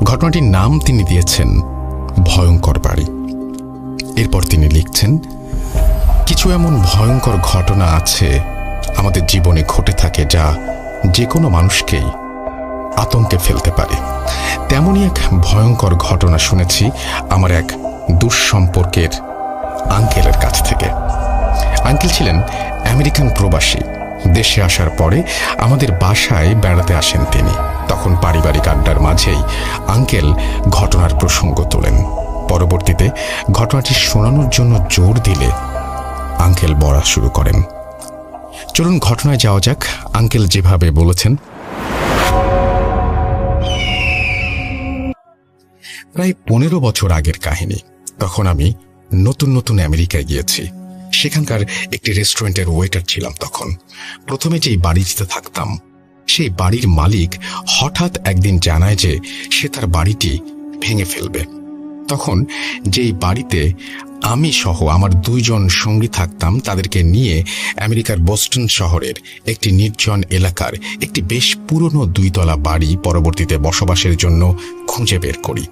ঘটনাটির নাম তিনি দিয়েছেন ভয়ঙ্কর বাড়ি। এরপর তিনি লিখছেন, কিছু এমন ভয়ঙ্কর ঘটনা আছে আমাদের জীবনে ঘটে থাকে যা যে কোনো মানুষকেই আতঙ্কে ফেলতে পারে। তেমনই এক ভয়ঙ্কর ঘটনা শুনেছি আমার এক দুঃসম্পর্কের আঙ্কেলের কাছ থেকে। আঙ্কেল ছিলেন আমেরিকান প্রবাসী। দেশে আসার পরে আমাদের বাসায় বেড়াতে আসেন তিনি। তখন পারিবারিক আড্ডার মাঝেই আঙ্কেল ঘটনার প্রসঙ্গ তোলেন। পরবর্তীতে ঘটনাটি শোনানোর জন্য জোর দিলে আঙ্কেল বলা শুরু করেন। চলুন ঘটনায় যাওয়া যাক। আঙ্কেল যেভাবে বলেছেন, প্রায় 15 বছর আগের কাহিনী। তখন আমি নতুন নতুন আমেরিকায় গিয়েছি। সেখানকার একটি রেস্টুরেন্টের ওয়েটার ছিলাম তখন। প্রথমে যেই বাড়িতে থাকতাম সেই বাড়ির মালিক হঠাৎ একদিন জানায় যে সে তার বাড়িটি ভেঙে ফেলবে। তখন যেই বাড়িতে আমি সহ আমার 2 জন সঙ্গী থাকতাম, তাদেরকে নিয়ে আমেরিকার বোস্টন শহরের একটি নির্জন এলাকার একটি বেশ পুরনো 2 তলা বাড়ি পরবর্তীতে বসবাসের জন্য খুঁজে বের করি।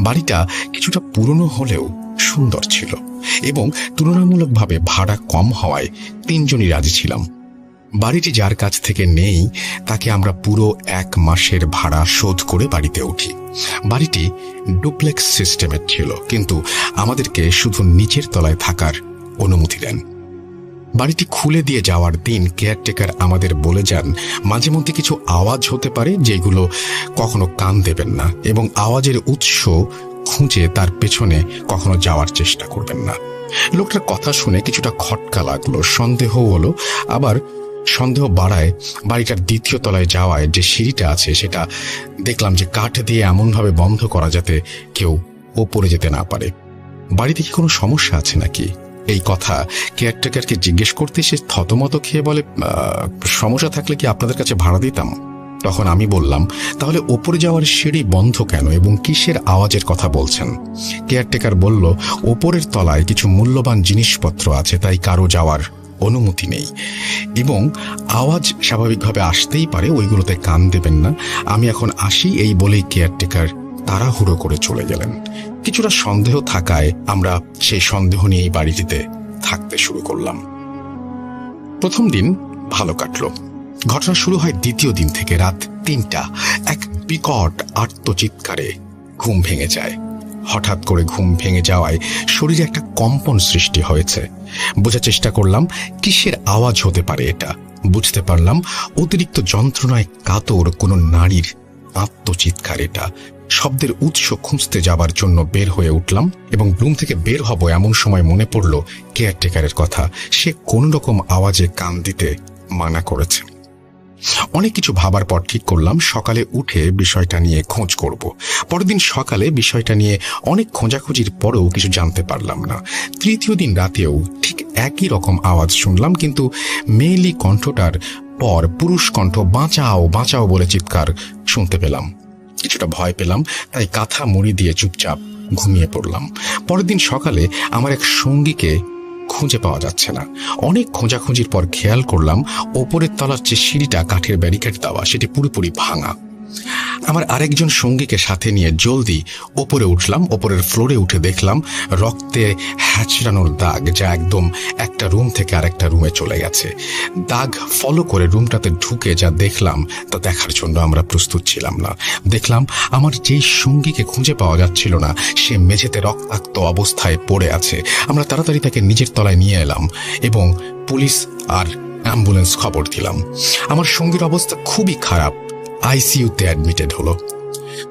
বাড়িটা কিছুটা পুরনো হলেও সুন্দর ছিল এবং তুলনামূলকভাবে ভাড়া কম হওয়ায় 3 জনই রাজি ছিলাম। বাড়িটি যার কাছ থেকে নেই তাকে আমরা পুরো 1 মাসের ভাড়া শোধ করে বাড়িতে উঠি। বাড়িটি ডুপ্লেক্স সিস্টেমের ছিল, কিন্তু আমাদেরকে শুধু নিচের তলায় থাকার অনুমতি দেন। বাড়িটি খুলে দিয়ে যাওয়ার দিন কেয়ারটেকার আমাদের বলে যান মাঝে মধ্যে কিছু আওয়াজ হতে পারে যেগুলো কখনো কান দেবেন না এবং আওয়াজের উৎস খুঁজে তার পেছনে কখনো যাওয়ার চেষ্টা করবেন না। লোকটার কথা শুনে কিছুটা খটকা লাগলো, সন্দেহ হলো। আবার সন্দেহ বাড়ায় বাড়িটার 2য় তলায় যাওয়ায় যে সিঁড়িটা আছে সেটা দেখলাম যে কাঠ দিয়ে এমনভাবে বন্ধ করা যাতে কেউ ওপরে যেতে না পারে। বাড়িতে কি কোনো সমস্যা আছে নাকি? এই কথা কেয়ারটেকারকে জিজ্ঞেস করতে সে থতমত খেয়ে বলে, সমস্যা থাকলে কি আপনাদের কাছে ভাড়া দিতাম। তখন আমি বললাম, তাহলে ওপরে যাওয়ার সিঁড়ি বন্ধ কেন এবং কিসের আওয়াজের কথা বলছেন? কেয়ারটেকার বলল, ওপরের তলায় কিছু মূল্যবান জিনিসপত্র আছে, তাই কারো যাওয়ার অনুমতি নেই এবং আওয়াজ স্বাভাবিকভাবে আসতেই পারে, ওইগুলোতে কান দেবেন না। আমি এখন আসি, এই বলেই কেয়ারটেকার তাড়াহুড়ো করে চলে গেলেন। কিছুটা সন্দেহ থাকায় আমরা সেই সন্দেহ নিয়ে এই বাড়িটিতে থাকতে শুরু করলাম। প্রথম দিন ভালো কাটলো। ঘটনা শুরু হয় 2য় দিন থেকে। রাত 3টা এক বিকট আর্তচিৎকারে ঘুম ভেঙে যায়। হঠাৎ করে ঘুম ভেঙে যাওয়ায় শরীরে একটা কম্পন সৃষ্টি হয়েছে। বোঝার চেষ্টা করলাম কিসের আওয়াজ হতে পারে এটা। বুঝতে পারলাম অতিরিক্ত যন্ত্রণায় কাতর কোনো নারীর আত্মচিৎকার এটা। শব্দের উৎস খুঁজতে যাবার জন্য বের হয়ে উঠলাম এবং রুম থেকে বের হব এমন সময় মনে পড়ল কেয়ারটেকারের কথা। সে কোন রকম আওয়াজে কান দিতে মানা করেছে। অনেক কিছু ভাবার পর ঠিক করলাম সকালে উঠে বিষয়টা নিয়ে খোঁজ করব। পরের দিন সকালে বিষয়টা নিয়ে অনেক খোঁজাখুঁজির পরেও কিছু জানতে পারলাম না। 3য় দিন রাতেও ঠিক একই রকম আওয়াজ শুনলাম, কিন্তু মেয়েলি কণ্ঠটার পর পুরুষ কণ্ঠ বাঁচাও বাঁচাও বলে চিৎকার শুনতে পেলাম। কিছুটা ভয় পেলাম, তাই কাঁথা মুড়ি দিয়ে চুপচাপ ঘুমিয়ে পড়লাম। পরের দিন সকালে আমার এক সঙ্গীকে খুঁজে পাওয়া যাচ্ছে না। অনেক খোঁজাখুঁজির পর খেয়াল করলাম ওপরের তলার যে সিঁড়িটা কাঠের ব্যারিকেড দেওয়া সেটি পুরোপুরি ভাঙা। আমার আরেকজন সঙ্গীকে সাথে নিয়ে জলদি ওপরে উঠলাম। ওপরের ফ্লোরে উঠে দেখলাম রক্তে হ্যাচড়ানোর দাগ, যা একদম একটা রুম থেকে আরেকটা রুমে চলে গেছে। দাগ ফলো করে রুমটাতে ঢুকে যা দেখলাম তা দেখার জন্য আমরা প্রস্তুত ছিলাম না। দেখলাম আমার যেই সঙ্গীকে খুঁজে পাওয়া যাচ্ছিল না সে মেঝেতে রক্তাক্ত অবস্থায় পড়ে আছে। আমরা তাড়াতাড়ি তাকে নিচের তলায় নিয়ে এলাম এবং পুলিশ আর অ্যাম্বুলেন্স খবর দিলাম। আমার সঙ্গীর অবস্থা খুবই খারাপ, আইসিইউতে অ্যাডমিটেড হলো।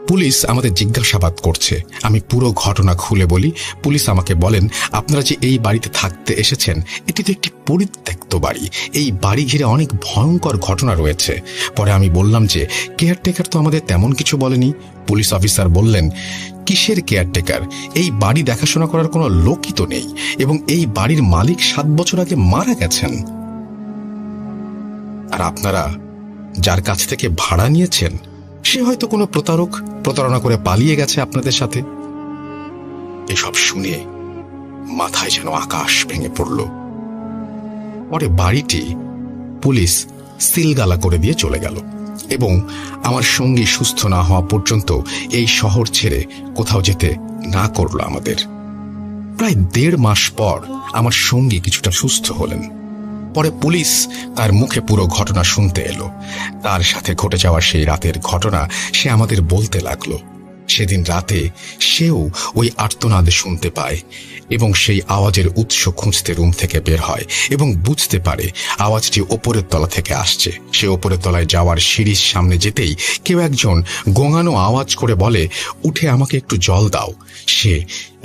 পুলিশ আমাদের জিজ্ঞাসাবাদ করছে। আমি পুরো ঘটনা খুলে বলি। পুলিশ আমাকে বলেন, আপনারা যে এই বাড়িতে থাকতে এসেছেন এটি তো একটি পরিত্যক্ত বাড়ি, এই বাড়ি ঘিরে অনেক ভয়ঙ্কর ঘটনা রয়েছে। পরে আমি বললাম যে কেয়ারটেকার তো আমাদের তেমন কিছু বলেনি। পুলিশ অফিসার বললেন, কিসের কেয়ারটেকার? এই বাড়ি দেখাশোনা করার কোনো লোকই তো নেই এবং এই বাড়ির মালিক 7 বছর আগে মারা গেছেন। আর আপনারা যার কাছ থেকে ভাড়া নিয়েছেন সে হয়তো কোনো প্রতারণা করে পালিয়ে গেছে আপনাদের সাথে। এসব শুনে মাথায় যেন আকাশ ভেঙে পড়ল। পরে বাড়িটি পুলিশ সিলগালা করে দিয়ে চলে গেল। এবং আমার সঙ্গী সুস্থ না হওয়া পর্যন্ত এই শহর ছেড়ে কোথাও যেতে না করলো আমাদের। প্রায় 1.5 মাস পর আমার সঙ্গী কিছুটা সুস্থ হলেন। পরে পুলিশ তার মুখে পুরো ঘটনা শুনতে এলো। তার সাথে ঘটে যাওয়া সেই রাতের ঘটনা সে আমাদের বলতে লাগলো। সেদিন রাতে সেও ওই আর্তনাদ শুনতে পায় এবং সেই আওয়াজের উৎস খুঁজতে রুম থেকে বের হয় এবং বুঝতে পারে আওয়াজটি ওপরের তলা থেকে আসছে। সে ওপরের তলায় যাওয়ার সিঁড়ির সামনে যেতেই কেউ একজন গোঙানো আওয়াজ করে বলে, উঠে আমাকে একটু জল দাও। সে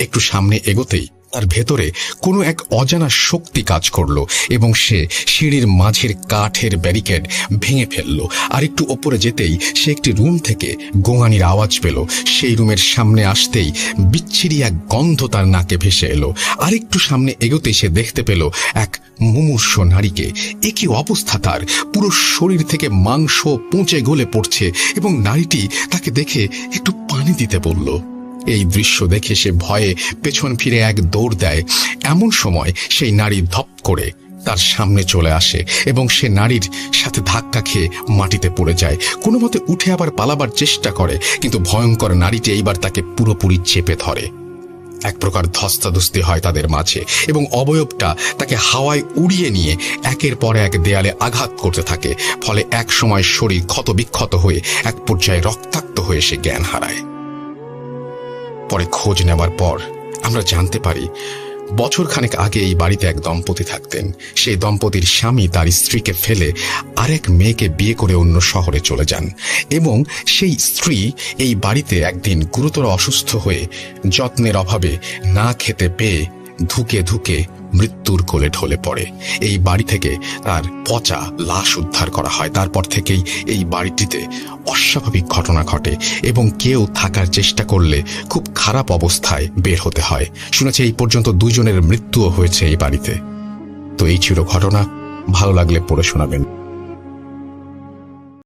একটু সামনে এগোতেই তার ভেতরে কোনো এক অজানা শক্তি কাজ করলো এবং সে সিঁড়ির মাঝের কাঠের ব্যারিকেড ভেঙে ফেললো। আর একটু ওপরে যেতেই সে একটি রুম থেকে গোঙানির আওয়াজ পেল। সেই রুমের সামনে আসতেই বিচ্ছিরি এক গন্ধ তার নাকে ভেসে এলো। আর একটু সামনে এগোতে সে দেখতে পেল এক মুমূর্ষ নারীকে। এ কি অবস্থা তার! পুরো শরীর থেকে মাংস পচে গলে পড়ছে এবং নারীটি তাকে দেখে একটু পানি দিতে বলল। এই দৃশ্য দেখে সে ভয়ে পেছন ফিরে এক দৌড় দেয়। এমন সময় সেই নারী ধপ করে তার সামনে চলে আসে এবং সে নারীর সাথে ধাক্কা খেয়ে মাটিতে পড়ে যায়। কোনো মতে উঠে আবার পালাবার চেষ্টা করে, কিন্তু ভয়ঙ্কর নারীটি এইবার তাকে পুরোপুরি চেপে ধরে। এক প্রকার ধস্তাধস্তি হয় তাদের মাঝে এবং অবয়বটা তাকে হাওয়ায় উড়িয়ে নিয়ে একের পর এক দেয়ালে আঘাত করতে থাকে। ফলে এক সময় শরীর ক্ষতবিক্ষত হয়ে এক পর্যায়ে রক্তাক্ত হয়ে সে জ্ঞান হারায়। পরে খোঁজ নেওয়ার পর আমরা জানতে পারি বছরখানেক আগে এই বাড়িতে এক দম্পতি থাকতেন। সেই দম্পতির স্বামী তার স্ত্রীকে ফেলে আরেক মেয়েকে বিয়ে করে অন্য শহরে চলে যান এবং সেই স্ত্রী এই বাড়িতে একদিন গুরুতর অসুস্থ হয়ে যত্নের অভাবে না খেতে পেয়ে ধুকে ধুকে মৃত্যুর কোলে ঢলে পড়ে। এই বাড়ি থেকে তার পচা লাশ উদ্ধার করা হয়। তারপর থেকেই এই বাড়িটিতে অস্বাভাবিক ঘটনা ঘটে এবং কেউ থাকার চেষ্টা করলে খুব খারাপ অবস্থায় বের হতে হয়। শুনেছি এই পর্যন্ত 2 জনের মৃত্যুও হয়েছে এই বাড়িতে। তো এই ছিল ঘটনা। ভালো লাগলে পড়ে শোনাবেন।